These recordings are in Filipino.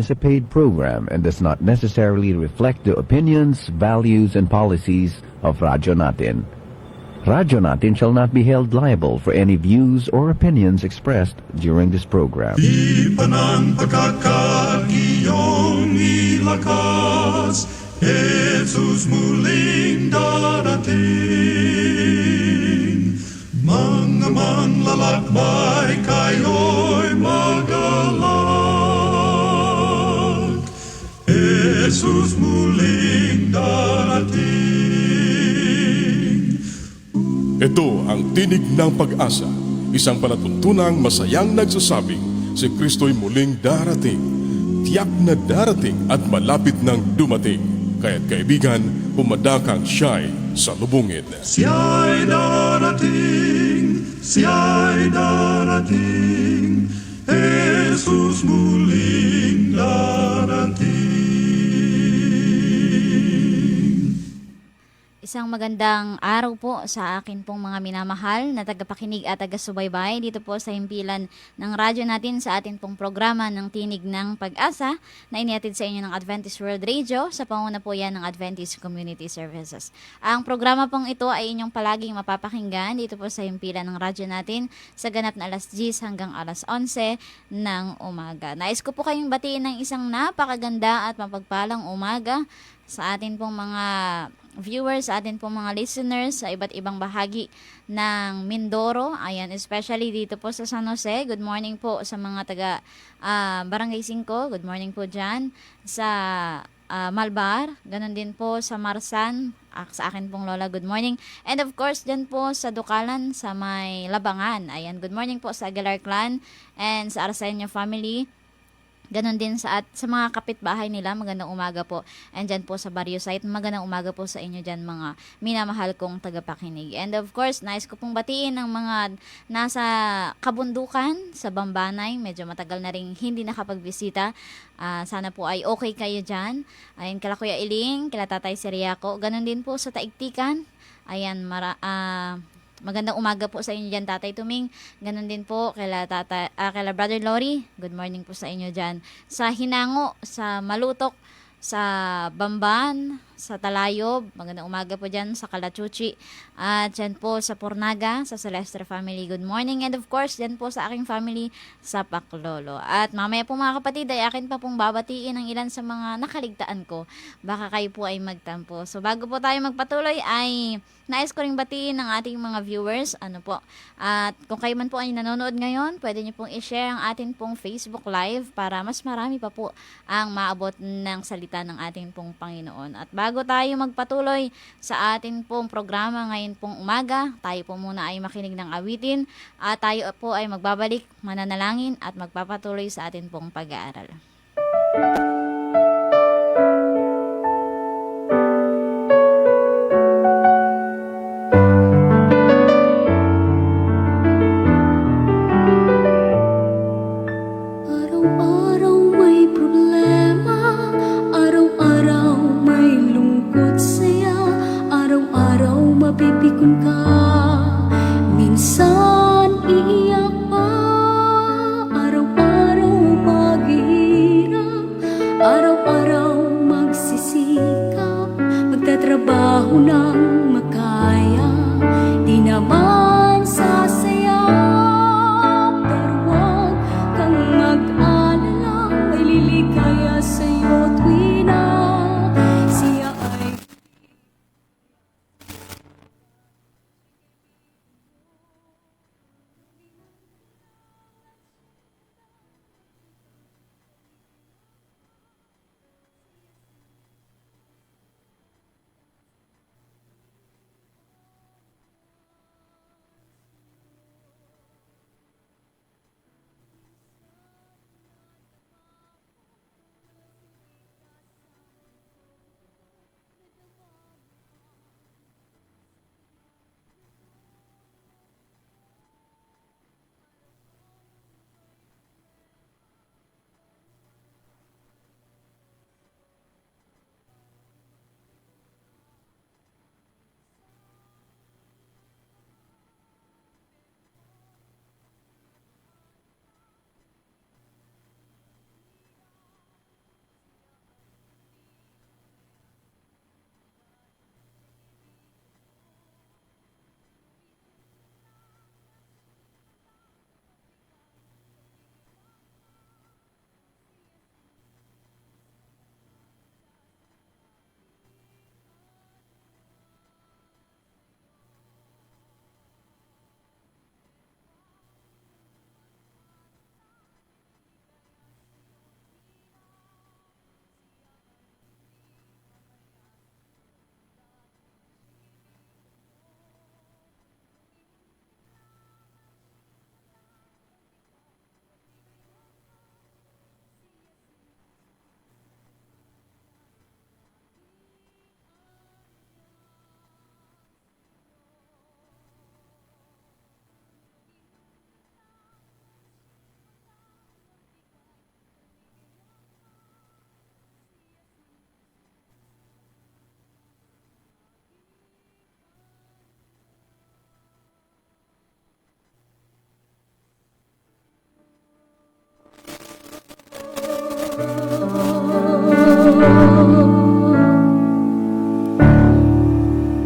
is a paid program and does not necessarily reflect the opinions, values, and policies of Radyo Natin. Radyo Natin shall not be held liable for any views or opinions expressed during this program. Ipanang pagkakaiyong ilakas, Jesus muling darating. Mga manlalakbay kayo'y magalang, Jesus muling darating. Ito ang tinig ng pag-asa, isang palatuntunang masayang nagsasabing si Kristo'y muling darating. Tiyak na darating at malapit nang dumating. Kaya't kaibigan, pumadakang siya'y salubungin. Siya'y darating, Jesus muling darating. Isang magandang araw po sa akin pong mga minamahal na tagapakinig at taga-subaybay dito po sa himpilan ng radyo natin sa atin pong programa ng Tinig ng Pag-asa na inihatid sa inyo ng Adventist World Radio sa panguna po yan ng Adventist Community Services. Ang programa pong ito ay inyong palaging mapapakinggan dito po sa himpilan ng radyo natin sa ganap na alas 10 hanggang alas 11 ng umaga. Nais ko po kayong batiin ng isang napakaganda at mapagpalang umaga sa atin pong mga viewers, sa atin pong mga listeners sa iba't ibang bahagi ng Mindoro. Ayan, especially dito po sa San Jose. Good morning po sa mga taga Barangay 5. Good morning po dyan. Sa Malbar. Ganon din po sa Marsan. Sa akin pong lola, good morning. And of course, dyan po sa Dukalan, sa may Labangan. Ayan, good morning po sa Aguilar Clan and sa Arsenio family. Ganon din sa mga kapitbahay nila, magandang umaga po. And dyan po sa Barrio Site, magandang umaga po sa inyo dyan mga minamahal kong tagapakinig. And of course, nais ko pong batiin ang mga nasa kabundukan sa Bambanay. Medyo matagal na rin hindi nakapagbisita. Sana po ay okay kayo dyan. Ayan, kala Kuya Iling, kala Tatay Siriaco. Ganon din po sa Taigtikan. Ayan, magandang umaga po sa inyo dyan, Tatay Tuming. Ganon din po kaila Brother Lori. Good morning po sa inyo dyan. Sa Hinango, sa Malutok, sa Bamban, sa Talayob. Magandang umaga po dyan sa Kalachuchi. At dyan po sa Pornaga, sa Celeste family. Good morning. And of course, dyan po sa aking family sa Paklolo. At mamaya po mga kapatid, ay akin pa pong babatiin ang ilan sa mga nakaligtaan ko. Baka kayo po ay magtampo. So bago po tayo magpatuloy ay nais ko ring batiin ng ating mga viewers. At kung kayo man po ay nanonood ngayon, pwede nyo pong i-share ang ating pong Facebook Live para mas marami pa po ang maabot ng salita ng ating pong Panginoon. At bago tayo magpatuloy sa ating pong programa ngayon pong umaga, tayo po muna ay makinig ng awitin at tayo po ay magbabalik, mananalangin at magpapatuloy sa ating pong pag-aaral. Mapipikon ka, minsan iiyak pa, araw-araw maghihirap, araw-araw magsisikap, magtatrabaho ng makaya, di naman sasaya, pero huwag kang mag-alala, may liligaya sa'yo tuwi na siya ay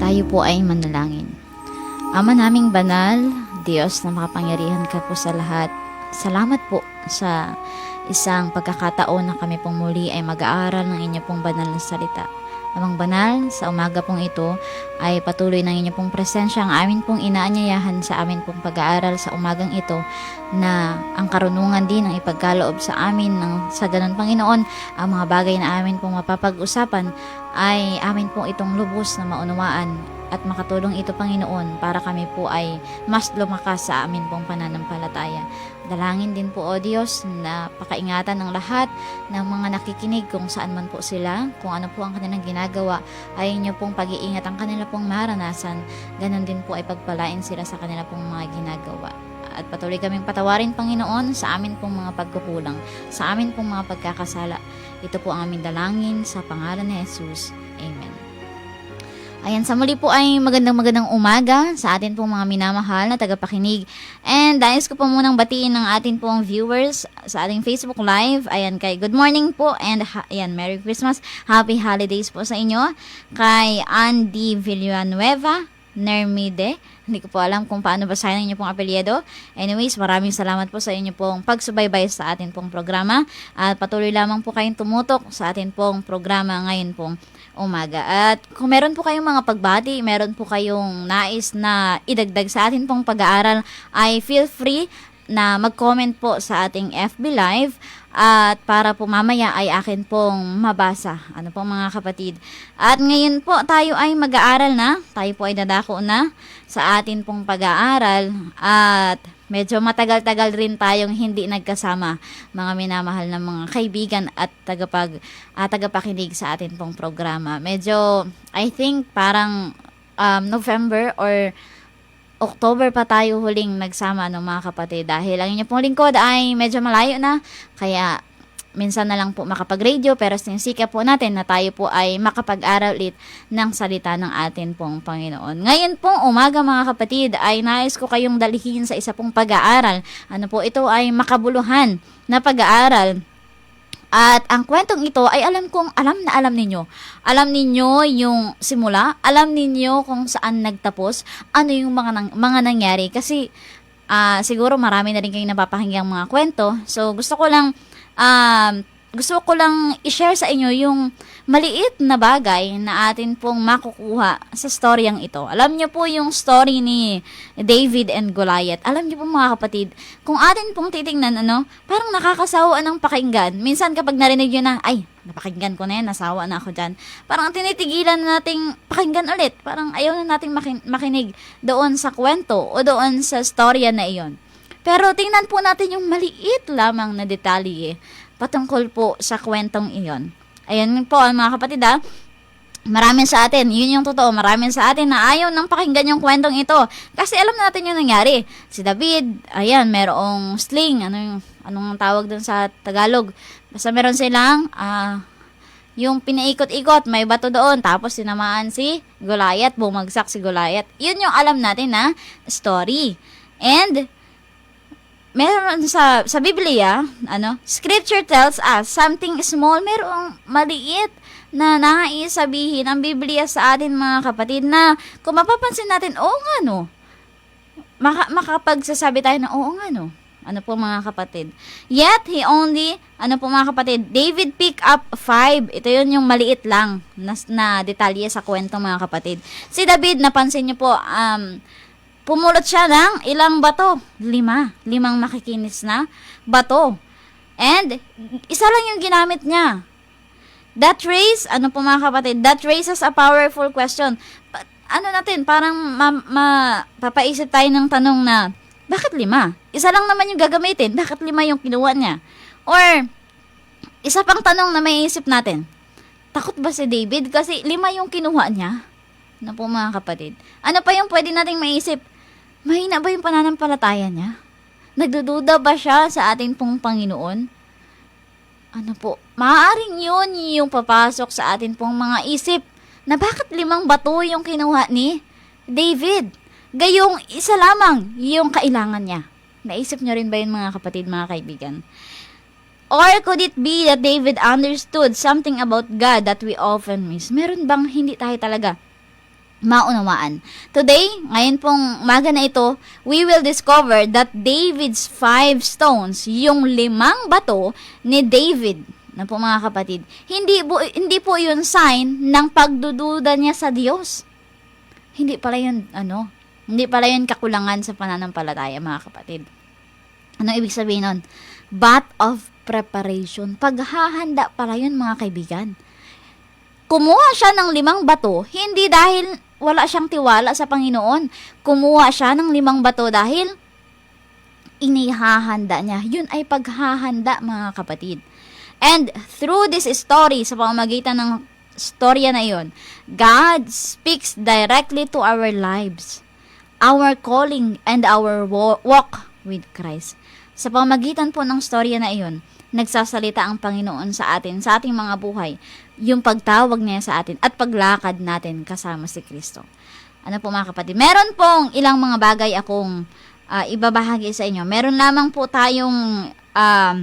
Tayo po ay manalangin. Ama naming banal, Diyos na makapangyarihan ka po sa lahat, salamat po sa isang pagkakataon na kami pong muli ay mag-aaral ng inyo pong banal na salita. Amang banal, sa umaga pong ito ay patuloy ng inyo pong presensya ang amin pong inaanyayahan sa amin pong pag-aaral sa umagang ito, na ang karunungan din ang ipagkaloob sa amin ng sa ganun Panginoon, ang mga bagay na amin pong mapapag-usapan ay amin pong itong lubos na maunawaan at makatulong ito Panginoon para kami po ay mas lumakas sa amin pong pananampalataya. Dalangin din po o Diyos na pakaingatan ng lahat ng mga nakikinig kung saan man po sila, kung ano po ang kanilang ginagawa, ay inyo pong pag-iingat ang kanila pong maranasan, ganun din po ay pagpalain sila sa kanila pong mga ginagawa. At patuloy kaming patawarin Panginoon sa amin pong mga pagkukulang, sa amin pong mga pagkakasala. Ito po ang aming dalangin sa pangalan ni Jesus. Amen. Ayan, sa muli po ay magandang umaga sa atin pong mga minamahal na tagapakinig. And nais ko po munang batiin ng atin pong viewers sa ating Facebook Live. Ayan, kay good morning po and ayan, Merry Christmas, Happy Holidays po sa inyo. Kay Andy Villanueva Nermide, hindi ko po alam kung paano basahin niyo pong apelyido. Anyways, maraming salamat po sa inyo pong pagsubaybay sa atin pong programa. At patuloy lamang po kayong tumutok sa atin pong programa ngayon pong umaga. At kung meron po kayong mga pagbati, meron po kayong nais na idagdag sa atin pong pag-aaral, ay feel free na mag-comment po sa ating FB Live at para po mamaya ay akin pong mabasa. Ano po mga kapatid? At ngayon po tayo ay mag-aaral na. Tayo po ay dadako na sa atin pong pag-aaral at medyo matagal-tagal rin tayong hindi nagkasama, mga minamahal na mga kaibigan at tagapakinig sa atin pong programa. Medyo, I think, parang November or October pa tayo huling nagsama mga kapatid. Dahil ang inyo pong lingkod ay medyo malayo na, kaya minsan na lang po makapag-radio, pero sinisika po natin na tayo po ay makapag-aral ulit ng salita ng atin pong Panginoon. Ngayon pong umaga mga kapatid, ay nais ko kayong dalhin sa isa pong pag-aaral. Ano po ito ay makabuluhan na pag-aaral. At ang kwentong ito ay alam ninyo. Alam ninyo yung simula, alam ninyo kung saan nagtapos, ano yung mga nangyari. Kasi siguro marami na rin kayong napapakinggang mga kwento. So gusto ko lang i-share sa inyo yung maliit na bagay na atin pong makukuha sa storyang ito. Alam niyo po yung story ni David and Goliath. Alam niyo po mga kapatid, kung atin pong titingnan, parang nakakasawa ng pakinggan. Minsan kapag narinig nyo na, ay, napakinggan ko na yan, nasawa na ako dyan. Parang tinitigilan na nating pakinggan ulit. Parang ayaw na nating makinig doon sa kwento o doon sa storya na iyon. Pero tingnan po natin yung maliit lamang na detalye patungkol po sa kwentong iyon. Ayan po mga kapatid maraming sa atin, yun yung totoo, maraming sa atin na ayaw nang pakinggan yung kwentong ito. Kasi alam natin yung nangyari. Si David, ayan, merong sling, anong tawag dun sa Tagalog? Basta meron silang, yung pinaikot-ikot, may bato doon, tapos sinamaan si Goliath, bumagsak si Goliath. Yun yung alam natin na story. And meron sa Biblia, scripture tells us something small, merong maliit na naisabihin ang Biblia sa atin mga kapatid, na kung mapapansin natin, makapagsasabi tayo na ano po mga kapatid. Yet, he only, mga kapatid, David pick up 5. Ito yun yung maliit lang na detalye sa kwento mga kapatid. Si David, napansin niyo po, pumulot siya ng ilang bato? 5 makikinis na bato. And, isa lang yung ginamit niya. That raise, po mga kapatid, that raises a powerful question. Parang papaisip tayo ng tanong na, bakit 5? Isa lang naman yung gagamitin, bakit 5 yung kinuha niya? Or, isa pang tanong na may isip natin, takot ba si David kasi 5 yung kinuha niya? Po mga kapatid. Ano pa yung pwede nating maisip? Mahina ba yung pananampalataya niya? Nagdududa ba siya sa ating pong Panginoon? Maaaring yun yung papasok sa atin pong mga isip na bakit 5 bato yung kinuha ni David? Gayong isa lamang yung kailangan niya. Naisip nyo rin ba yun mga kapatid, mga kaibigan? Or could it be that David understood something about God that we often miss? Meron bang hindi tayo talaga maunawaan? Today, ngayon pong umaga na ito, we will discover that David's 5 stones, yung 5 bato ni David, na po mga kapatid, hindi po yun sign ng pagdududa niya sa Diyos. Hindi pala yun, hindi pala yun kakulangan sa pananampalataya, mga kapatid. Anong ibig sabihin nun? But of preparation. Paghahanda pala yun, mga kaibigan. Kumuha siya ng 5 bato, hindi dahil wala siyang tiwala sa Panginoon. Kumuha siya ng 5 bato dahil inihahanda niya. Yun ay paghahanda, mga kapatid. And through this story, sa pamamagitan ng storya na yun, God speaks directly to our lives, our calling, and our walk with Christ. Sa pamamagitan po ng storya na iyon, nagsasalita ang Panginoon sa atin, sa ating mga buhay, yung pagtawag niya sa atin at paglakad natin kasama si Kristo. Ano po mga kapatid? Meron pong ilang mga bagay akong ibabahagi sa inyo. Meron lamang po tayong 4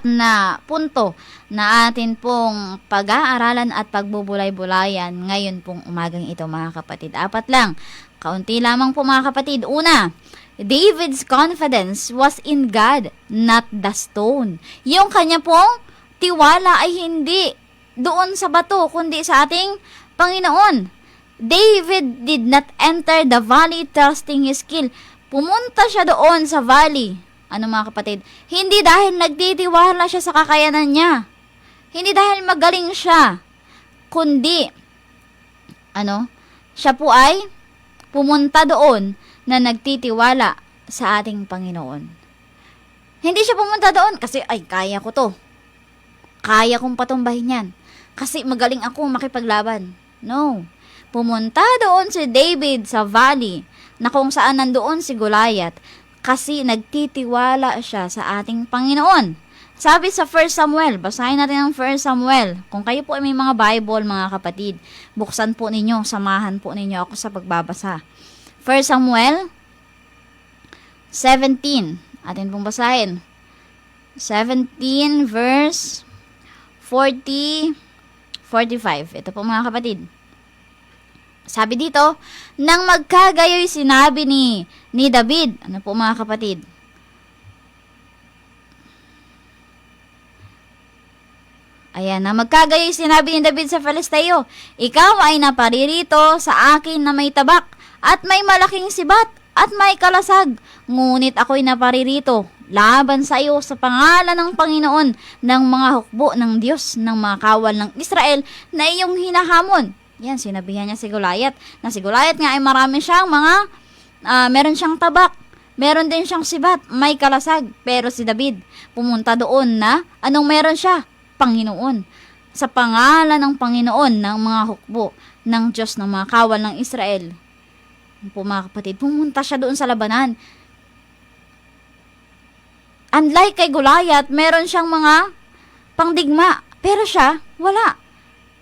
na punto na atin pong pag-aaralan at pagbubulay-bulayan ngayon pong umagang ito, mga kapatid. 4 lang. Kaunti lamang po, mga kapatid. Una, David's confidence was in God, not the stone. Yung kanya pong tiwala ay hindi doon sa bato, kundi sa ating Panginoon. David did not enter the valley trusting his skill. Pumunta siya doon sa valley. Ano, mga kapatid? Hindi dahil nagtitiwala siya sa kakayanan niya. Hindi dahil magaling siya. Kundi, siya po ay pumunta doon na nagtitiwala sa ating Panginoon. Hindi siya pumunta doon kasi, kaya ko to. Kaya kong patumbahin yan. Kasi magaling ako makipaglaban. No. Pumunta doon si David sa valley na kung saan nandoon si Goliath kasi nagtitiwala siya sa ating Panginoon. Sabi sa 1 Samuel, basahin natin ang 1 Samuel. Kung kayo po ay may mga Bible, mga kapatid, buksan po ninyo, samahan po ninyo ako sa pagbabasa. 1 Samuel 17. Atin pong basahin. 17 verse 40, 45. Ito po, mga kapatid. Sabi dito, nang magkagayoy sinabi ni David, ano po, mga kapatid? Ayan, na magkagayoy sinabi ni David sa Filisteo, ikaw ay naparirito sa akin na may tabak, at may malaking sibat, at may kalasag. Ngunit ako'y naparirito, laban sa iyo sa pangalan ng Panginoon, ng mga hukbo ng Diyos, ng mga kawal ng Israel, na iyong hinahamon. Yan, sinabihan niya si Goliath, na si Goliath nga ay marami siyang meron siyang tabak, meron din siyang sibat, may kalasag. Pero si David, pumunta doon na, anong meron siya? Panginoon. Sa pangalan ng Panginoon, ng mga hukbo ng Diyos, ng mga kawal ng Israel. Po, mga kapatid, pumunta siya doon sa labanan. Unlike kay Goliath, meron siyang mga pangdigma, pero siya, wala.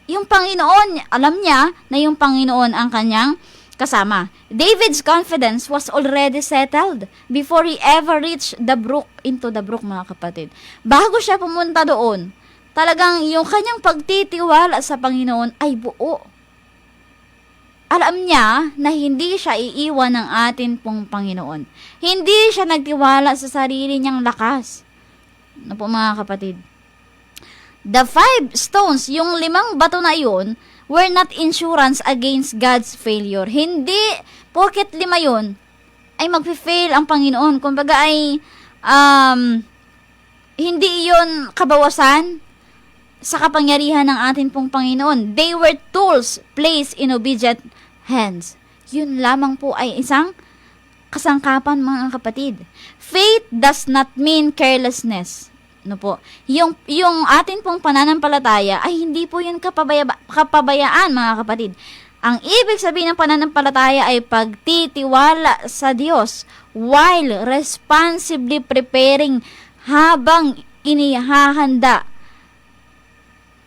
Yung Panginoon, alam niya na yung Panginoon ang kanyang kasama. David's confidence was already settled before he ever reached into the brook, mga kapatid. Bago siya pumunta doon, talagang yung kanyang pagtitiwala sa Panginoon ay buo. Alam niya na hindi siya iiwan ng atin pong Panginoon. Hindi siya nagtiwala sa sarili niyang lakas. Ano po, mga kapatid? The 5 stones, yung 5 bato na yun, were not insurance against God's failure. Hindi, porket 5 yun, ay magpe-fail ang Panginoon. Kumbaga ay, hindi yun kabawasan sa kapangyarihan ng atin pong Panginoon. They were tools placed in obedient hands. Yun lamang po ay isang kasangkapan, mga kapatid. Faith does not mean carelessness. No po. Yung atin pong pananampalataya ay hindi po yun kapabayaan, mga kapatid. Ang ibig sabihin ng pananampalataya ay pagtitiwala sa Diyos while responsibly preparing, habang inihahanda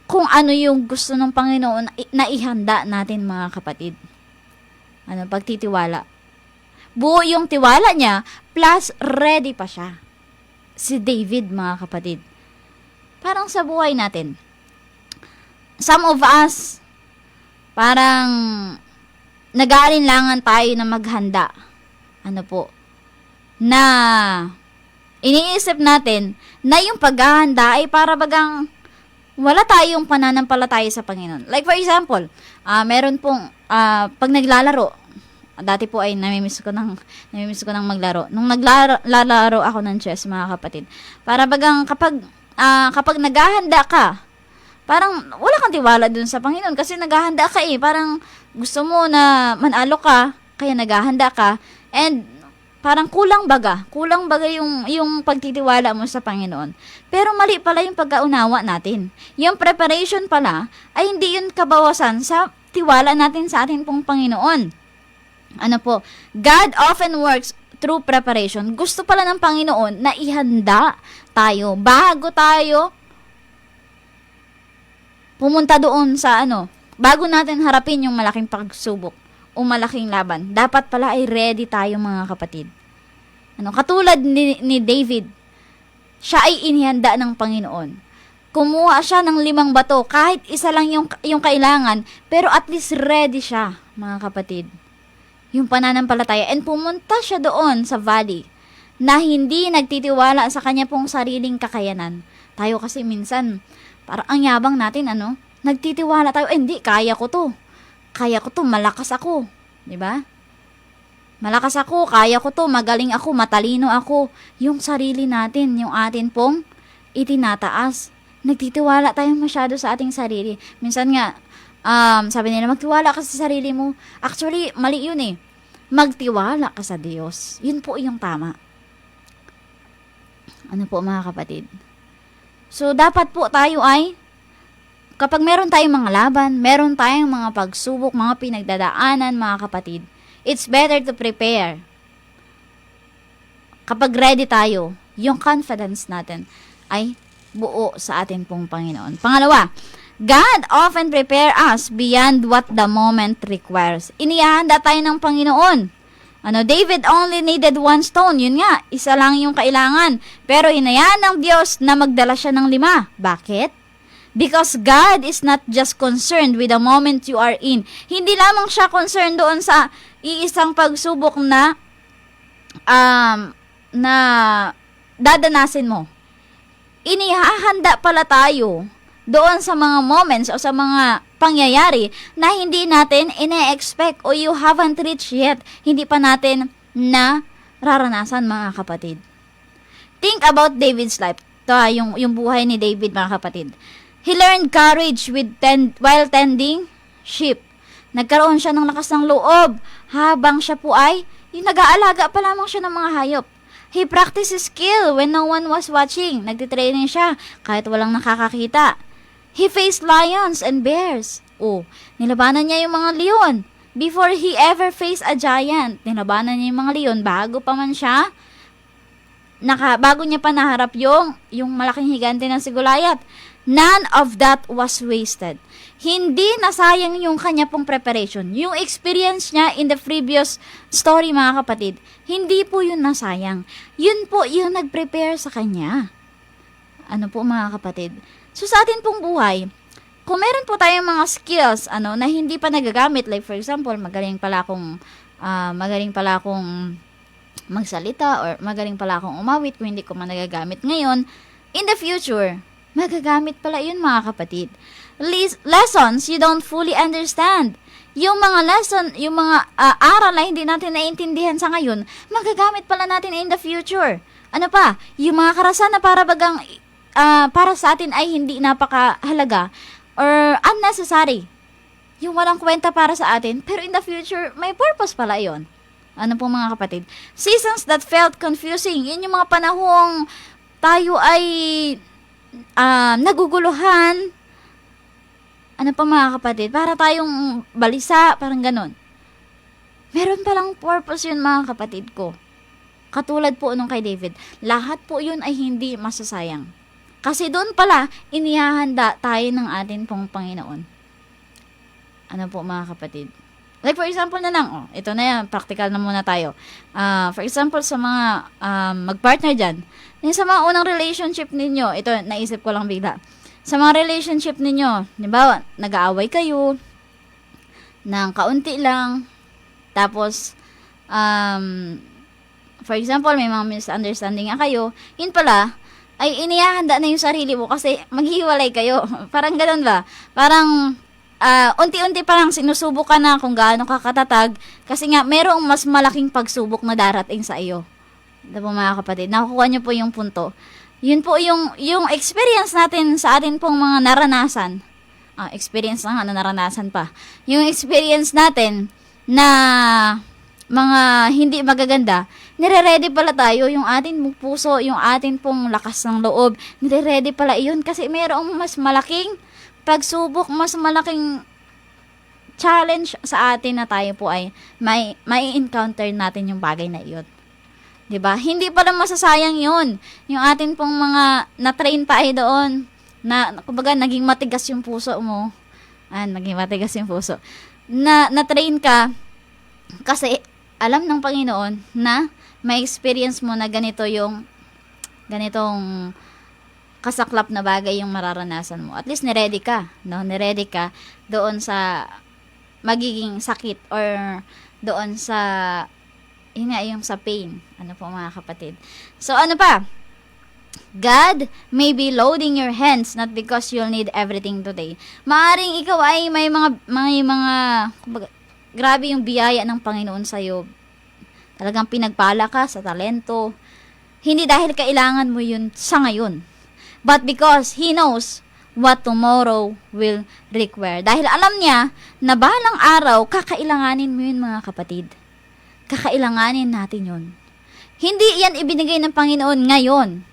kung ano yung gusto ng Panginoon na ihanda natin, mga kapatid. Pagtitiwala. Buo yung tiwala niya, plus ready pa siya. si David, mga kapatid. Parang sa buhay natin, some of us, parang nag-aalinlangan tayo na maghanda. Na iniisip natin na yung paghahanda ay para bagang wala tayong pananampalataya sa Panginoon. Like for example, meron pong pag naglalaro, dati po ay namimiss ko ng maglaro. Nung naglalaro ako ng chess, mga kapatid, para bagang kapag naghahanda ka, parang wala kang tiwala dun sa Panginoon kasi naghahanda ka parang gusto mo na manalo ka, kaya naghahanda ka, and parang kulang baga yung pagtitiwala mo sa Panginoon. Pero mali pala yung pagkaunawa natin. Yung preparation pala ay hindi yun kabawasan sa tiwala natin sa ating pong Panginoon. God often works through preparation. Gusto pala ng Panginoon na ihanda tayo bago tayo pumunta doon sa bago natin harapin yung malaking pagsubok o malaking laban. Dapat pala ay ready tayo, mga kapatid. Katulad ni David, siya ay inihanda ng Panginoon. Kumuha siya ng 5 bato, kahit isa lang yung kailangan, pero at least ready siya, mga kapatid. Yung pananampalataya, and pumunta siya doon sa valley, na hindi nagtitiwala sa kanya pong sariling kakayanan. Tayo kasi minsan, parang ang yabang natin, nagtitiwala tayo, hindi, kaya ko to, malakas ako, di ba? Malakas ako, kaya ko to, magaling ako, matalino ako. Yung sarili natin, yung atin pong itinataas. Nagtitiwala tayo masyado sa ating sarili. Minsan nga, sabi nila, magtiwala ka sa sarili mo. Actually, mali yun Magtiwala ka sa Diyos. Yun po yung tama. Mga kapatid? So, dapat po tayo ay, kapag meron tayong mga laban, meron tayong mga pagsubok, mga pinagdadaanan, mga kapatid, it's better to prepare. Kapag ready tayo, yung confidence natin ay buo sa atin pong Panginoon. Pangalawa, God often prepare us beyond what the moment requires. Inihahanda tayo ng Panginoon. David only needed 1 stone. Yun nga, isa lang yung kailangan. Pero hinayaan ng Diyos na magdala siya ng 5. Bakit? Because God is not just concerned with the moment you are in. Hindi lamang siya concerned doon sa iisang pagsubok na dadanasin mo. Inihahanda pala tayo doon sa mga moments o sa mga pangyayari na hindi natin ine-expect o you haven't reached yet. Hindi pa natin na raranasan, mga kapatid. Think about David's life. Ito, yung buhay ni David, mga kapatid. He learned courage while tending sheep. Nagkaroon siya ng lakas ng loob habang siya po ay nag-aalaga pa lamang siya ng mga hayop. He practiced his skill when no one was watching. Nagtitraining siya kahit walang nakakakita. He faced lions and bears. Nilabanan niya yung mga leon. Before he ever faced a giant, nilabanan niya yung mga leon bago niya pa naharap yung malaking higante ng si Goliath. None of that was wasted. Hindi nasayang yung kanya pong preparation. Yung experience niya in the previous story, mga kapatid, hindi po yun nasayang. Yun po yung nag-prepare sa kanya. Mga kapatid? So sa atin pong buhay, kung meron po tayong mga skills na hindi pa nagagamit, like for example, magaling pala akong magsalita or magaling pala akong umawit kung hindi ko man nagagamit ngayon, in the future, magagamit pala yun, mga kapatid. Lessons you don't fully understand. Yung mga aral na hindi natin naiintindihan sa ngayon, magagamit pala natin in the future. Yung mga karasan na para sa atin ay hindi napakahalaga or unnecessary. Yung walang kwenta para sa atin, pero in the future, may purpose pala yon. Mga kapatid? Seasons that felt confusing. Yun yung mga panahong tayo ay naguguluhan. Mga kapatid? Para tayong balisa, parang ganon. Meron palang purpose yun, mga kapatid ko. Katulad po nung kay David. Lahat po yun ay hindi masasayang. Kasi doon pala, inihahanda tayo ng atin pong Panginoon. Mga kapatid? Like for example na lang, ito na yan, practical na muna tayo. For example, sa mga mag-partner dyan, yung sa mga unang relationship ninyo, ito, naisip ko lang bigla. Sa mga relationship ninyo, halimbawa, nag-aaway kayo, ng kaunti lang, tapos, for example, may mga misunderstanding nga kayo, yun pala, ay inihahanda na yung sarili mo kasi maghiwalay kayo. Parang ganun ba? Parang, unti-unti parang sinusubok ka na kung gaano ka katatag kasi nga merong mas malaking pagsubok na darating sa iyo. Ito po mga kapatid, nakukuha niyo po yung punto. Yun po yung experience natin sa atin pong mga naranasan. Experience na nga, naranasan pa. Yung experience natin na mga hindi magaganda, nire-ready pala tayo, yung atin mong puso, yung atin pong lakas ng loob, nire-ready pala iyon kasi mayroong mas malaking pagsubok, mas malaking challenge sa atin na tayo po ay may encounter natin yung bagay na iyon. 'Di ba? Hindi pala masasayang 'yun. Yung atin pong mga na-train pa ay doon na kumbaga naging matigas yung puso mo. Naging matigas yung puso. Na-train ka kasi alam ng Panginoon na may experience mo na ganitong kasaklap na bagay yung mararanasan mo. At least niready ka, no? Niready ka doon sa magiging sakit or doon sa yung sa pain. Ano po mga kapatid? So ano pa? God may be loading your hands not because you'll need everything today. Maaring ikaw ay may mga kumbaga, grabe yung biyaya ng Panginoon sa iyo. Talagang pinagpala ka sa talento. Hindi dahil kailangan mo yun sa ngayon. But because He knows what tomorrow will require. Dahil alam niya na balang araw, kakailanganin mo yun mga kapatid. Kakailanganin natin yun. Hindi yan ibinigay ng Panginoon ngayon.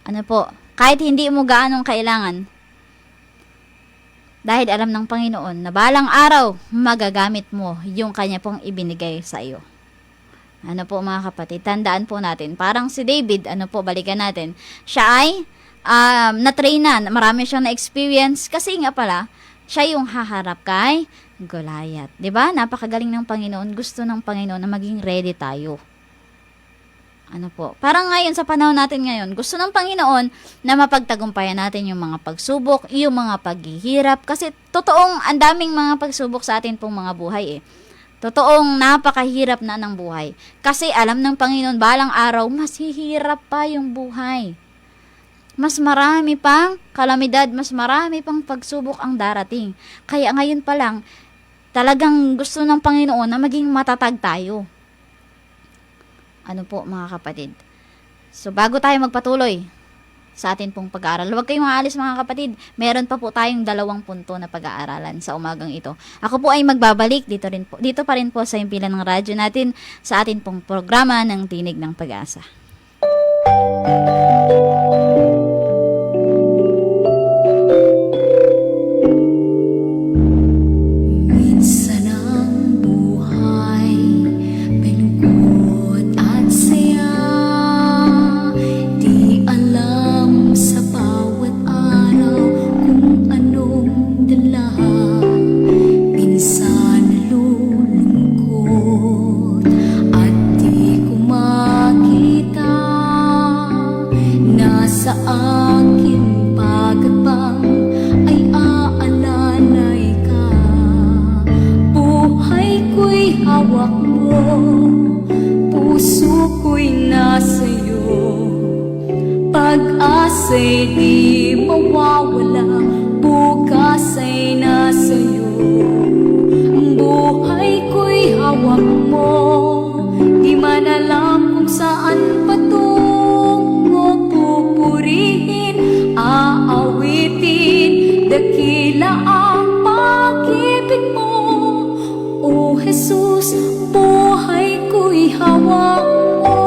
Ano po, kahit hindi mo gaanong kailangan, dahil alam ng Panginoon na balang araw, magagamit mo yung Kanya pong ibinigay sa iyo. Ano po mga kapatid, tandaan po natin, parang si David, balikan natin, siya ay na-train na, marami siyang na-experience, kasi nga pala, siya yung haharap kay Goliath. 'Di ba? Napakagaling ng Panginoon, gusto ng Panginoon na maging ready tayo. Parang ngayon, sa panahon natin ngayon, gusto ng Panginoon na mapagtagumpayan natin yung mga pagsubok, yung mga paghihirap, kasi totoong ang daming mga pagsubok sa atin pong mga buhay Totoong napakahirap na ng buhay. Kasi alam ng Panginoon, balang araw, mas hihirap pa yung buhay. Mas marami pang kalamidad, mas marami pang pagsubok ang darating. Kaya ngayon pa lang, talagang gusto ng Panginoon na maging matatag tayo. Ano po mga kapatid? So bago tayo magpatuloy sa atin pong pag-aaral, huwag kayong aalis mga kapatid. Meron pa po tayong 2 punto na pag-aaralan sa umagang ito. Ako po ay magbabalik dito pa rin po sa himpilan ng radyo natin sa atin pong programa ng Tinig ng Pag-asa. Minsan ang buhay may lungkot at saya, di alam sa bawat araw kung anong dala. Minsan nalulungkot at di ko makita, nasa aking pagkabang ay aalanay ka. Buhay ko'y hawak mo, puso ko'y nasa'yo, pag-asa'y di mawawala, bukas ay nasa'yo. Buhay ko'y hawak mo, di man alam kung saan patungo, pupurihin, aawitin, dakila ang pag-ibig mo. O Jesus, buhay ko'y hawak mo.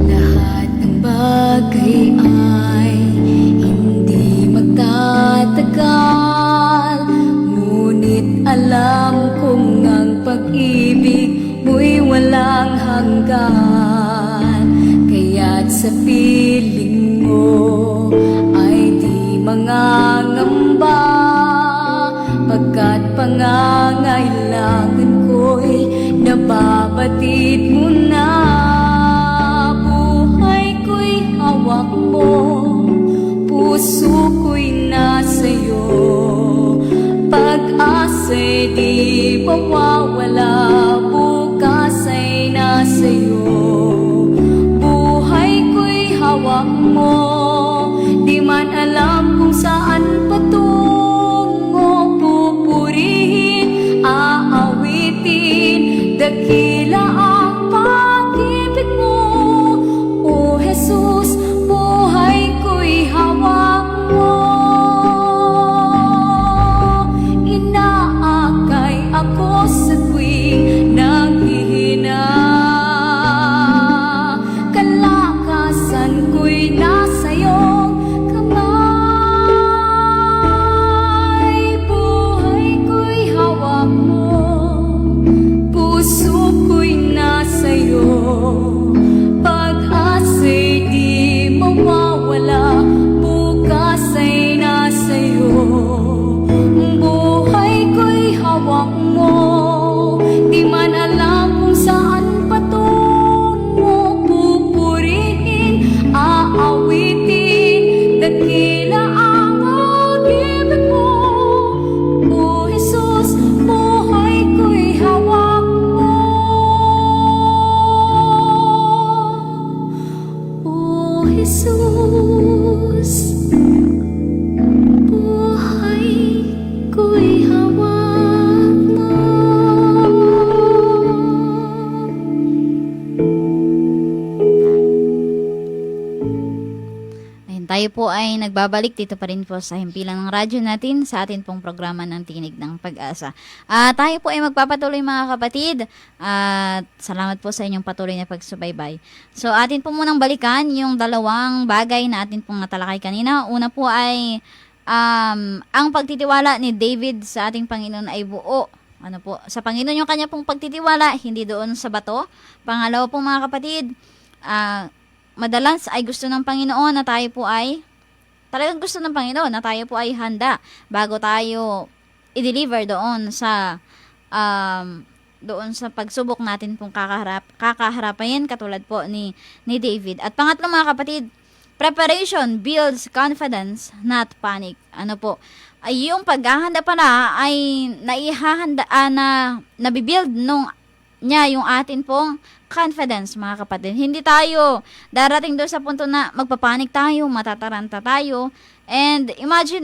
Lahat ng bagay ay hindi magtatagal, ngunit alam kong ang pag-ibig mo'y walang hanggan. Kaya't sa piling mo Pag-asa'y di mawawala, bukas ay nasa'yo. Buhay ko'y hawak mo, di man alam kung saan patungo. Pupurihin, aawitin, dakila ang pag-ibig mo. O Jesus, buhay ko'y hawak mo. O Jesus, buhay ko'y hawak mo. Ayun, tayo po ay nagbabalik dito pa rin po sa himpilan ng radyo natin sa atin pong programa ng Tinig ng Pag-asa. Tayo po ay magpapatuloy mga kapatid at salamat po sa inyong patuloy na pagsubaybay. So atin po munang balikan yung dalawang bagay na atin pong natalakay kanina. Una po ay ang pagtitiwala ni David sa ating Panginoon ay buo. Ano po, sa Panginoon yung kanya pong pagtitiwala, hindi doon sa bato. Pangalawa po mga kapatid, madalas ay gusto ng Panginoon na tayo po ay, talagang gusto ng Panginoon na tayo po ay handa bago tayo i-deliver doon sa pagsubok natin pong kakaharapin katulad po ni David. At pangatlo mga kapatid, preparation builds confidence, not panic. Ano po, ay yung paghahanda pala ay naihahanda na nabibuild niya yung atin pong confidence mga kapatid. Hindi tayo darating doon sa punto na magpapanik tayo, matataranta tayo. And imagine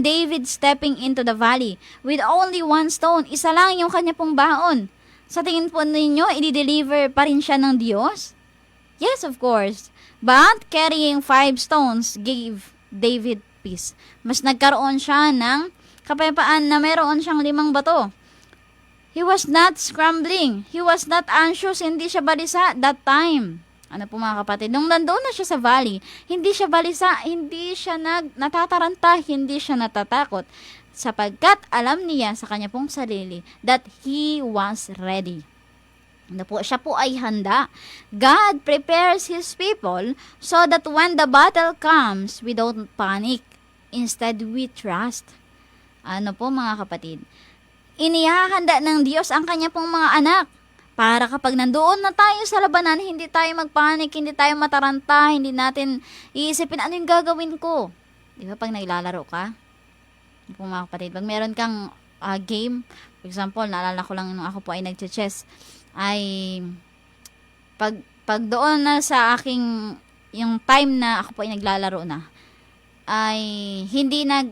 David stepping into the valley with only one stone. Isa lang yung kanya pong baon. Sa tingin po ninyo, i-deliver pa rin siya ng Diyos? Yes, of course. But carrying 5 stones gave David peace. Mas nagkaroon siya ng kapayapaan na meron siyang 5 bato. He was not scrambling. He was not anxious. Hindi siya balisa that time. Ano po mga kapatid? Nung nandoon na siya sa valley, hindi siya balisa, hindi siya natataranta, hindi siya natatakot. Sapagkat alam niya sa kanya pong sarili that he was ready. Ano po, siya po ay handa. God prepares His people so that when the battle comes, we don't panic. Instead, we trust. Ano po mga kapatid? Inihahanda ng Diyos ang kanya pong mga anak para kapag nandoon na tayo sa labanan, hindi tayo magpanik, hindi tayo mataranta, hindi natin iisipin ano yung gagawin ko. Di ba pag naglalaro ka? Ano po mga kapatid? Pag meron kang game, for example, naalala ko lang nung ako po ay nag-chess, ay pag doon na sa aking yung time na ako po ay naglalaro na, ay hindi na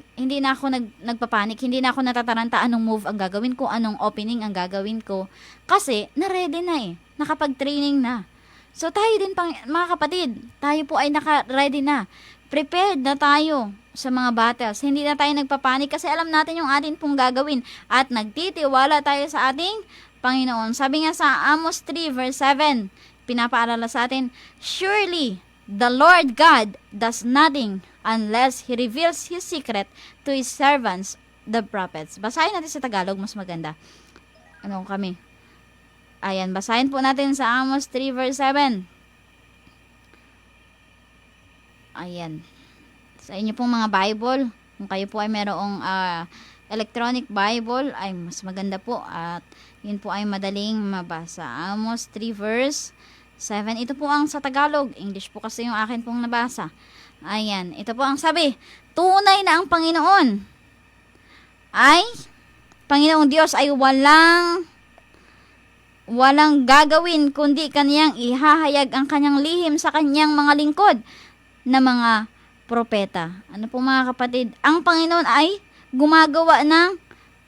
ako nagpapanik, hindi na ako natataranta anong move ang gagawin ko, anong opening ang gagawin ko, kasi na-ready na nakapag-training na. So tayo din mga kapatid, tayo po ay naka-ready na, prepared na tayo sa mga battles, hindi na tayo nagpapanik kasi alam natin yung atin pong gagawin at nagtitiwala tayo sa ating Panginoon. Sabi nga sa Amos 3 verse 7, pinapaalala sa atin, surely the Lord God does nothing unless He reveals His secret to His servants, the prophets. Basahin natin sa Tagalog, mas maganda. Ano kami? Ayan, basahin po natin sa Amos 3 verse 7. Ayan. Sa inyo pong mga Bible, kung kayo po ay merong electronic Bible, ay mas maganda po. At yun po ay madaling mabasa. Amos 3 verse 7. Ito po ang sa Tagalog. English po kasi yung akin pong nabasa. Ayan. Ito po ang sabi. Tunay na ang Panginoon ay, Panginoong Diyos ay walang gagawin kundi kaniyang ihahayag ang kanyang lihim sa kanyang mga lingkod na mga propeta. Ano po mga kapatid? Ang Panginoon ay gumagawa ng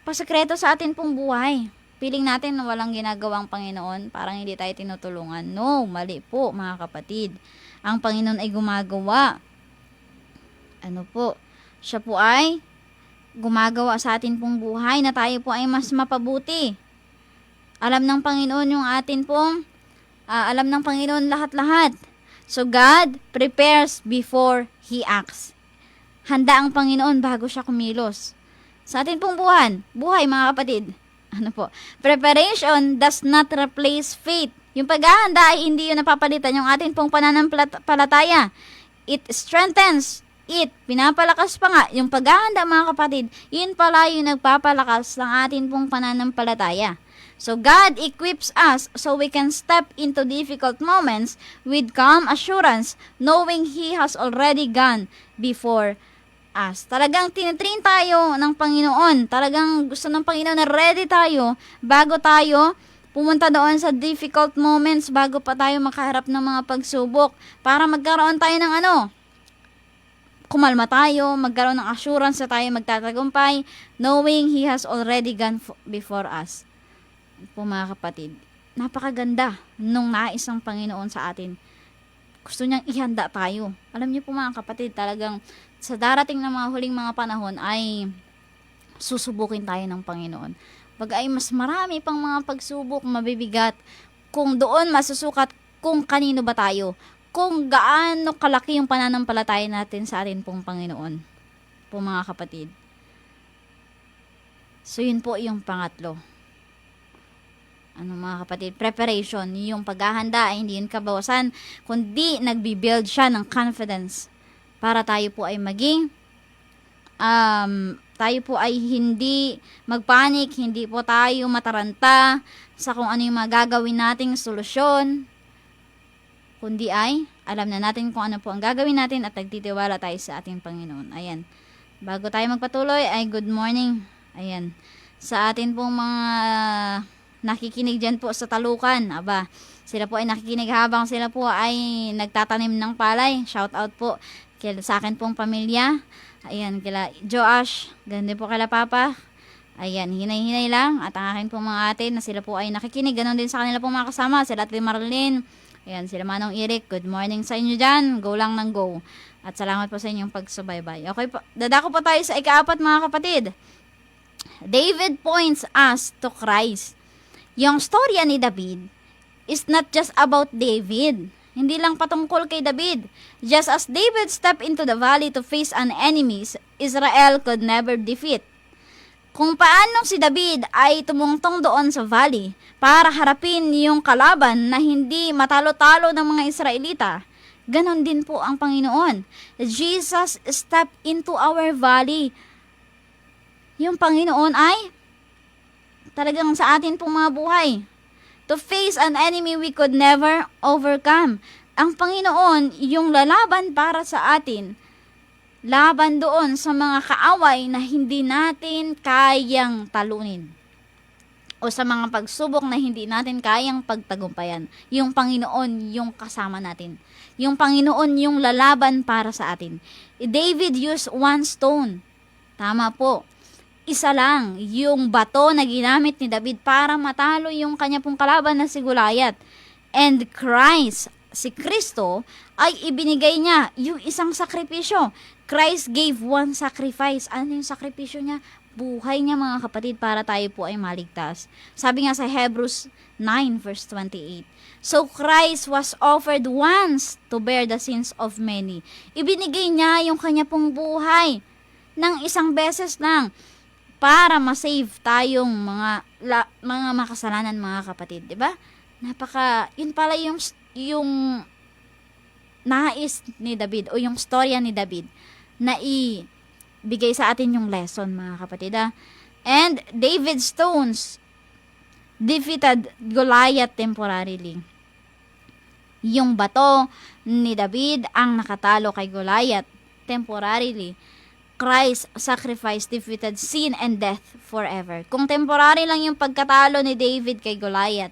pasekreto sa atin pong buhay. Piling natin na walang ginagawang Panginoon, parang hindi tayo tinutulungan. No, mali po mga kapatid. Ang Panginoon ay gumagawa. Ano po? Siya po ay gumagawa sa atin pong buhay na tayo po ay mas mapabuti. Alam ng Panginoon yung atin pong, alam ng Panginoon lahat-lahat. So God prepares before He acts. Handa ang Panginoon bago siya kumilos. Sa atin pong buhay mga kapatid. Ano po? Preparation does not replace faith. Yung paghahanda ay hindi yun napapalitan yung atin pong pananampalataya. It strengthens it. Pinapalakas pa nga. Yung paghahanda, mga kapatid, yun pala yung nagpapalakas ng atin pong pananampalataya. So God equips us so we can step into difficult moments with calm assurance, knowing He has already gone before us. Talagang tinitrain tayo ng Panginoon. Talagang gusto ng Panginoon na ready tayo bago tayo pumunta doon sa difficult moments, bago pa tayo makaharap ng mga pagsubok, para magkaroon tayo ng kumalma tayo, magkaroon ng assurance na tayo magtatagumpay, knowing He has already gone before us. Po mga kapatid, napakaganda nung nais ng Panginoon sa atin. Gusto niyang ihanda tayo. Alam niyo po mga kapatid, talagang sa darating na mga huling mga panahon ay susubukin tayo ng Panginoon. Pag ay mas marami pang mga pagsubok, mabibigat, kung doon masusukat kung kanino ba tayo, kung gaano kalaki yung pananampalataya natin sa atin pong Panginoon. Po mga kapatid. So yun po yung pangatlo. Mga kapatid, preparation, yung paghahanda ay hindi yun kabawasan, kundi nagbibuild siya ng confidence para tayo po ay maging tayo po ay hindi magpanik, hindi po tayo mataranta sa kung ano yung magagawin nating solusyon, kundi ay alam na natin kung ano po ang gagawin natin at nagtitiwala tayo sa ating Panginoon. Ayan. Bago tayo magpatuloy, ay good morning. Ayan. Sa atin pong mga nakikinig dyan po sa Talukan. Aba, sila po ay nakikinig habang sila po ay nagtatanim ng palay. Shout out po sa akin pong pamilya. Ayan, kila Joash, ganda po kila Papa. Ayan, hinay-hinay lang. At ang akin pong mga ate na sila po ay nakikinig. Ganon din sa kanila pong mga kasama. Sila Ate Marlene. Ayan, sila Manong Eric. Good morning sa inyo dyan. Go lang ng go. At salamat po sa inyong pagsubaybay. Okay po, dadako po tayo sa ika-4 mga kapatid. David points us to Christ. Yung storya ni David is not just about David. Hindi lang patungkol kay David. Just as David stepped into the valley to face an enemy Israel could never defeat. Kung paano si David ay tumungtong doon sa valley para harapin yung kalaban na hindi matalo-talo ng mga Israelita, ganon din po ang Panginoon. Jesus stepped into our valley. Yung Panginoon ay talagang sa atin pong mga buhay. To face an enemy we could never overcome. Ang Panginoon, yung lalaban para sa atin, laban doon sa mga kaaway na hindi natin kayang talunin. O sa mga pagsubok na hindi natin kayang pagtagumpayan. Yung Panginoon, yung kasama natin. Yung Panginoon, yung lalaban para sa atin. David used one stone. Tama po. Isa lang yung bato na ginamit ni David para matalo yung kanya pong kalaban na si Goliath. And Christ, si Kristo, ay ibinigay niya yung isang sakripisyo. Christ gave one sacrifice. Ano yung sakripisyo niya? Buhay niya mga kapatid para tayo po ay maligtas. Sabi nga sa Hebrews 9 verse 28. So Christ was offered once to bear the sins of many. Ibinigay niya yung kanya pong buhay ng isang beses lang para ma-save tayong mga makasalanan mga kapatid, 'di ba? Yun pala yung nais ni David o yung storya ni David na ibigay sa atin yung lesson mga kapatid. And David's stones defeated Goliath temporarily. Yung bato ni David ang nakatalo kay Goliath temporarily. Christ's sacrifice defeated sin and death forever. Kung temporary lang yung pagkatalo ni David kay Goliath,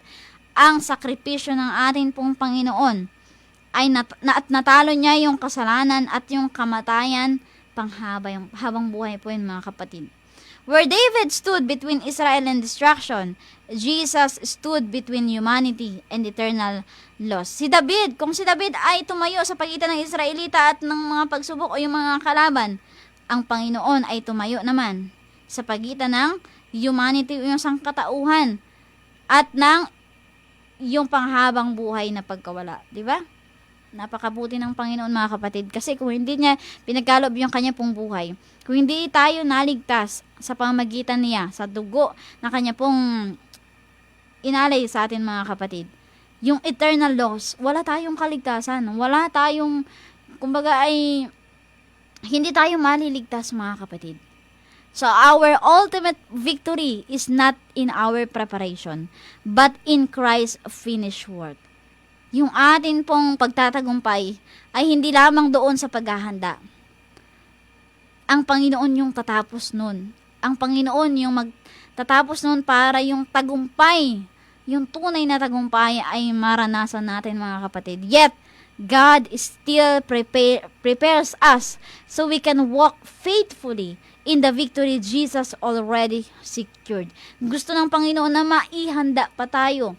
ang sakripisyo ng ating pong Panginoon ay natalo niya yung kasalanan at yung kamatayan habang buhay po yun mga kapatid. Where David stood between Israel and destruction, Jesus stood between humanity and eternal loss. Kung si David ay tumayo sa pagitan ng Israelita at ng mga pagsubok o yung mga kalaban, ang Panginoon ay tumayo naman sa pagitan ng humanity o yung sangkatauhan at ng yung panghabang buhay na pagkawala. Diba? Napakabuti ng Panginoon mga kapatid. Kasi kung hindi niya pinagkalob yung kanya pong buhay, kung hindi tayo naligtas sa pamagitan niya, sa dugo na kanya pong inalay sa atin mga kapatid, yung eternal loss, wala tayong kaligtasan, wala tayong, kumbaga ay, hindi tayo maliligtas mga kapatid. So, our ultimate victory is not in our preparation, but in Christ's finished work. Yung atin pong pagtatagumpay ay hindi lamang doon sa paghahanda. Ang Panginoon yung tatapos nun. Ang Panginoon yung magtatapos nun para yung tagumpay, yung tunay na tagumpay ay maranasan natin mga kapatid. Yet, God still prepares us so we can walk faithfully in the victory Jesus already secured. Gusto ng Panginoon na maihanda pa tayo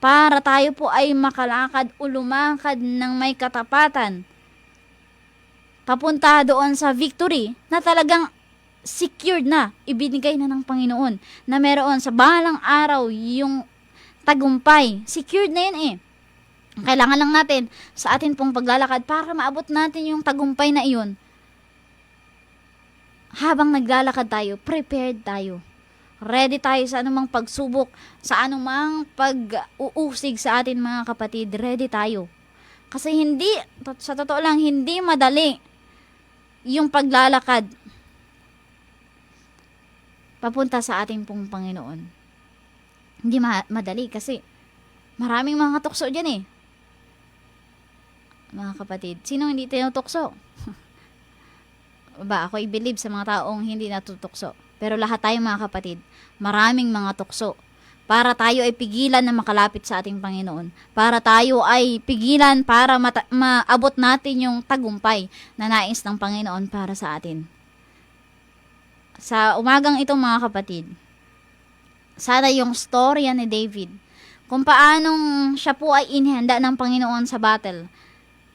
para tayo po ay makalakad o lumakad ng may katapatan papunta doon sa victory na talagang secured na, ibinigay na ng Panginoon, na meron sa balang araw yung tagumpay. Secured na yun eh. Kailangan lang natin sa atin pong paglalakad para maabot natin yung tagumpay na iyon. Habang naglalakad tayo, prepared tayo. Ready tayo sa anumang pagsubok, sa anumang pag-uusig sa atin mga kapatid. Ready tayo. Kasi hindi, sa totoo lang, hindi madali yung paglalakad papunta sa ating pong Panginoon. Hindi madali kasi maraming mga tukso dyan eh. Mga kapatid, sino hindi tinutukso? Ako i-believe sa mga taong hindi natutukso. Pero lahat tayo mga kapatid, maraming mga tukso. Para tayo ay pigilan na makalapit sa ating Panginoon. Para tayo ay pigilan para maabot natin yung tagumpay na nais ng Panginoon para sa atin. Sa umagang ito mga kapatid, sana yung storya ni David, kung paanong siya po ay inihanda ng Panginoon sa battle,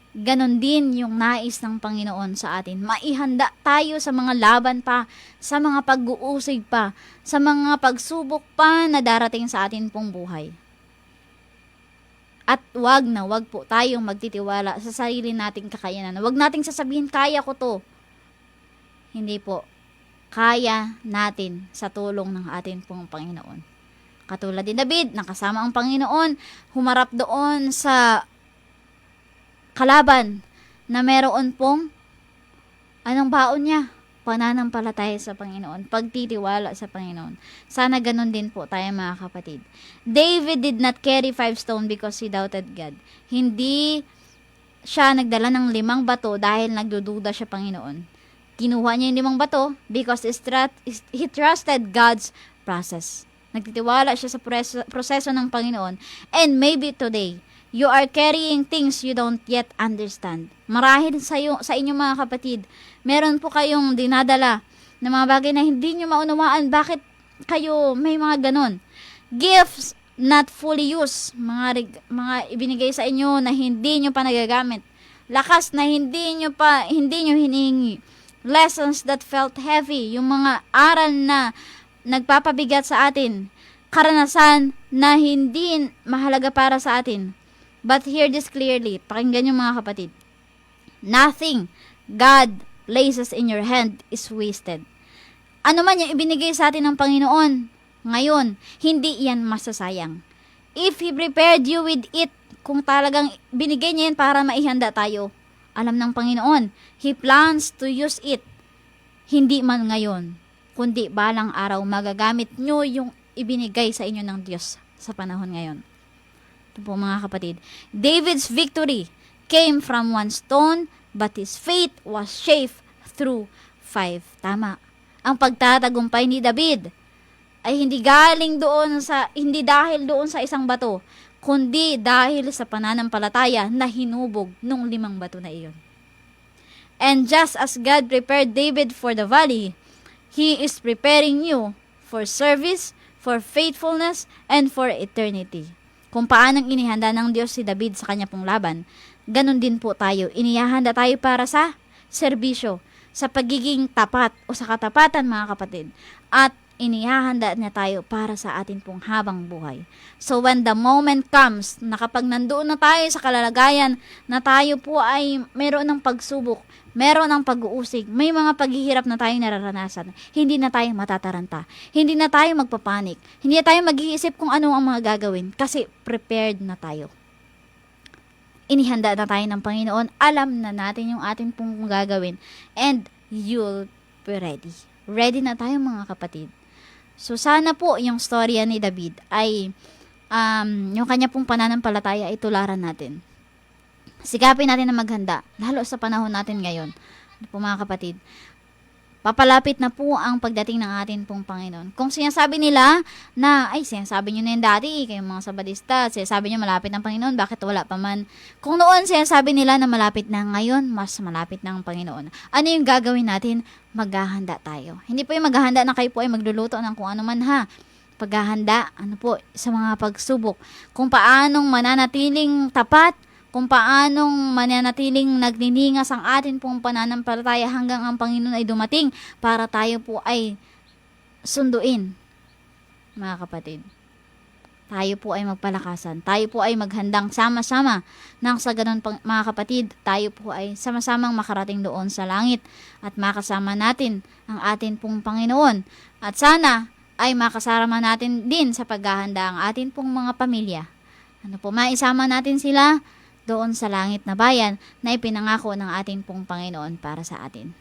ganon din yung nais ng Panginoon sa atin. Maihanda tayo sa mga laban pa, sa mga pag-uusig pa, sa mga pagsubok pa na darating sa atin pong buhay. At wag po tayong magtitiwala sa sarili nating kakayanan. Wag nating sasabihin, kaya ko to. Hindi po. Kaya natin sa tulong ng atin pong Panginoon. Katulad ni David, nakasama ang Panginoon, humarap doon sa kalaban na meron pong anong baon niya? Pananampalataya sa Panginoon, pagtitiwala sa Panginoon. Sana ganun din po tayo mga kapatid. David did not carry 5 stones because he doubted God. Hindi siya nagdala ng 5 bato dahil nagdududa siya Panginoon. Kinuha niya yung 5 bato because he trusted God's process. Nagtitiwala siya sa proseso ng Panginoon. And maybe today, you are carrying things you don't yet understand. Marahil sa inyo mga kapatid, meron po kayong dinadala na mga bagay na hindi nyo maunawaan. Bakit kayo may mga ganon? Gifts not fully used. Mga ibinigay sa inyo na hindi nyo pa nagagamit. Lakas na hindi nyo hinihingi. Lessons that felt heavy. Yung mga aral na nagpapabigat sa atin. Karanasan na hindi mahalaga para sa atin. But hear this clearly. Pakinggan nyo mga kapatid. Nothing God places in your hand is wasted. Ano man yung ibinigay sa atin ng Panginoon, ngayon, hindi yan masasayang. If He prepared you with it, kung talagang binigay niya yan para maihanda tayo, alam ng Panginoon, He plans to use it. Hindi man ngayon, kundi balang araw magagamit nyo yung ibinigay sa inyo ng Diyos sa panahon ngayon. Po mga kapatid, David's victory came from 1 stone, but his faith was shaped through 5. Tama. Ang pagtatagumpay ni David ay hindi dahil doon sa isang bato, kundi dahil sa pananampalataya na hinubog nung 5 bato na iyon. And just as God prepared David for the valley, He is preparing you for service, for faithfulness, and for eternity. Kung paanong inihanda ng Diyos si David sa kanya pong laban, ganun din po tayo. Inihanda tayo para sa serbisyo, sa pagiging tapat o sa katapatan mga kapatid. At inihahanda niya tayo para sa atin pong habang buhay. So when the moment comes, na kapag nandoon na tayo sa kalalagayan na tayo po ay meron ng pagsubok, meron ng pag-uusig, may mga paghihirap na tayong nararanasan, hindi na tayo matataranta, hindi na tayo magpapanik, hindi na tayo mag-iisip kung ano ang mga gagawin kasi prepared na tayo. inihanda na tayo ng Panginoon, alam na natin yung atin pong gagawin, and you'll be ready. Ready na tayo mga kapatid. So sana po yung storya ni David ay yung kanya pong pananampalataya ay tularan natin. Sikapin natin na maghanda, lalo sa panahon natin ngayon. Ano po mga kapatid? Papalapit na po ang pagdating ng atin pong Panginoon. Kung sinasabi nila na, ay sinasabi nyo na yun dati, kayong mga sabadista, sinasabi nyo malapit ng Panginoon, bakit wala pa man? Kung noon sinasabi nila na malapit na, ngayon, mas malapit na ang Panginoon. Ano yung gagawin natin? Maghahanda tayo. Hindi po yung maghahanda na kayo po ay magluluto ng kung ano man ha. Paghahanda, ano po, sa mga pagsubok. Kung paanong mananatiling tapat, kung paanong mananatiling nagniningas ang atin pong pananampalataya hanggang ang Panginoon ay dumating para tayo po ay sunduin, mga kapatid. Tayo po ay magpalakasan. Tayo po ay maghandang sama-sama nang sa ganun, mga kapatid, tayo po ay sama-samang makarating doon sa langit at makasama natin ang atin pong Panginoon. At sana ay makasama natin din sa paghahanda ang atin pong mga pamilya. Ano po, maisama natin sila doon sa langit na bayan na ipinangako ng ating pong Panginoon para sa atin.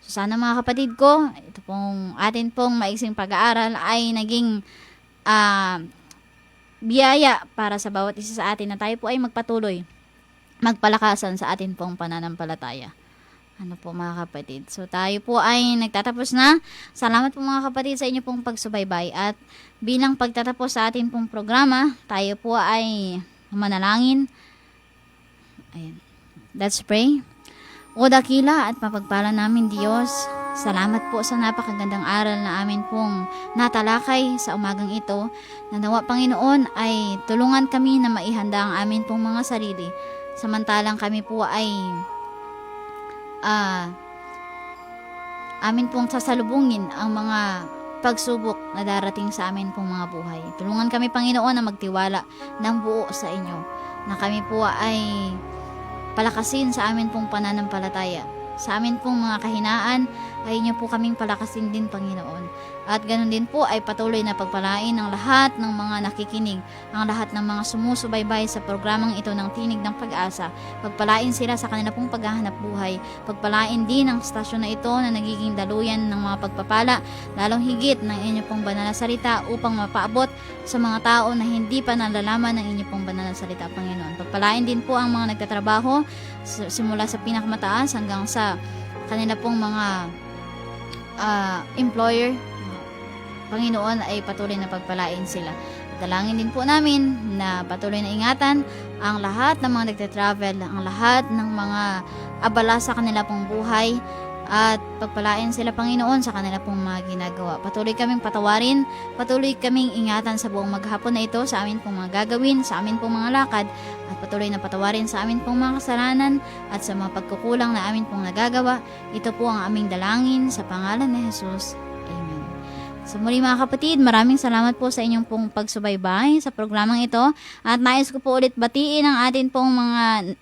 So sana mga kapatid ko, ito pong atin pong maiksing pag-aaral ay naging biyaya para sa bawat isa sa atin na tayo po ay magpatuloy, magpalakasan sa atin pong pananampalataya. Ano po mga kapatid? So tayo po ay nagtatapos na. Salamat po mga kapatid sa inyo pong pagsubaybay at bilang pagtatapos sa atin pong programa, tayo po ay manalangin. Ayan. Let's pray. O dakila at mapagpala namin Diyos, salamat po sa napakagandang aral na amin pong natalakay sa umagang ito. Nanawa Panginoon ay tulungan kami na maihanda ang amin pong mga sarili. Samantalang kami po ay amin pong sasalubungin ang mga pagsubok na darating sa amin pong mga buhay. Tulungan kami Panginoon na magtiwala ng buo sa inyo, na kami po ay palakasin sa amin pong pananampalataya. Sa amin pong mga kahinaan, ay inyo po kaming palakasin din, Panginoon. At ganun din po ay patuloy na pagpalain ng lahat ng mga nakikinig, ang lahat ng mga sumusubaybay sa programang ito ng Tinig ng Pag-asa. Pagpalain sila sa kanila pong paghahanap buhay. Pagpalain din ang stasyon na ito na nagiging daluyan ng mga pagpapala, lalong higit ng inyo pong banal na salita upang mapaabot sa mga tao na hindi pa nalalaman ng inyo pong banal na salita, Panginoon. Pagpalain din po ang mga nagtatrabaho simula sa pinakamataas hanggang sa kanila pong mga employer. Panginoon ay patuloy na pagpalain sila. Dalangin din po namin na patuloy na ingatan ang lahat ng mga nagte-travel, ang lahat ng mga abala sa kanila pong buhay, at pagpalain sila, Panginoon, sa kanila pong mga ginagawa. Patuloy kaming patawarin, patuloy kaming ingatan sa buong maghapon na ito sa amin pong mga gagawin, sa amin pong mga lakad, at patuloy na patawarin sa amin pong mga kasalanan at sa mga pagkukulang na amin pong nagagawa. Ito po ang aming dalangin sa pangalan ni Jesus. Amen. So muli mga kapatid, maraming salamat po sa inyong pong pagsubaybay sa programang ito, at nais ko po ulit batiin ang atin pong mga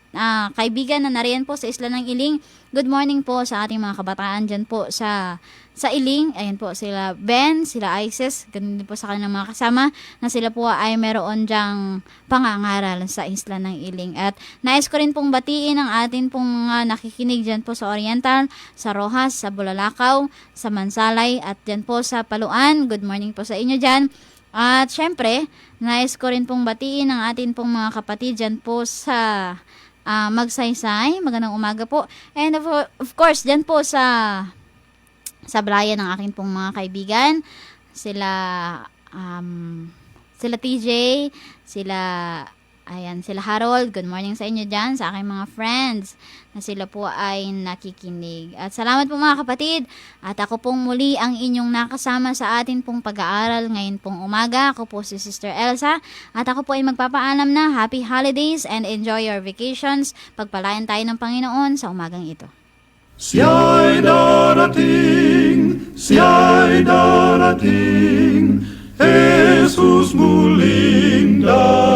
kaibigan na nariyan po sa Isla ng Iling. Good morning po sa ating mga kabataan dyan po sa Iling. Ayan po sila Ben, sila Isis, ganun din po sa kanilang mga kasama na sila po ay meron dyang pangangaral sa Isla ng Iling. At nais ko rin pong batiin ang atin pong mga nakikinig dyan po sa Oriental, sa Rojas, sa Bulalakaw, sa Mansalay, at dyan po sa Paluan. Good morning po sa inyo dyan. At syempre, nais ko rin pong batiin ang atin pong mga kapatid dyan po sa Magsaysay. Magandang umaga po. And of course, dyan po sa bayan ng aking pong mga kaibigan, sila TJ, sila Harold. Good morning sa inyo dyan, sa aking mga friends na sila po ay nakikinig. At salamat po mga kapatid. At ako pong muli ang inyong nakasama sa atin pong pag-aaral ngayon pong umaga. Ako po si Sister Elsa. At ako po ay magpapaalam na happy holidays and enjoy your vacations. Pagpalain tayo ng Panginoon sa umagang ito. Siya'y darating, Jesus muling darating.